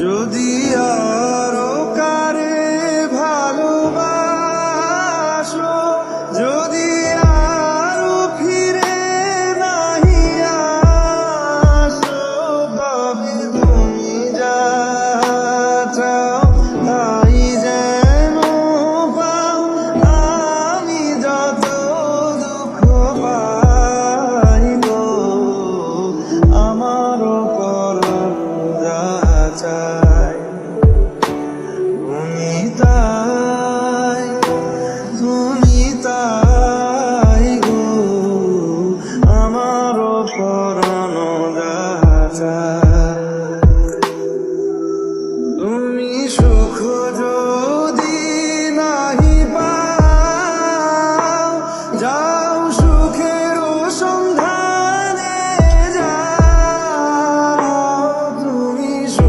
যদি আরো কারে ভালোবাসো, যদি আরো ফিরে নাহি আসো, তবে তুমি যা চাও তাই যেন পাও। আমি যত দুঃখ পাই গো, আমারও করো যা চাও।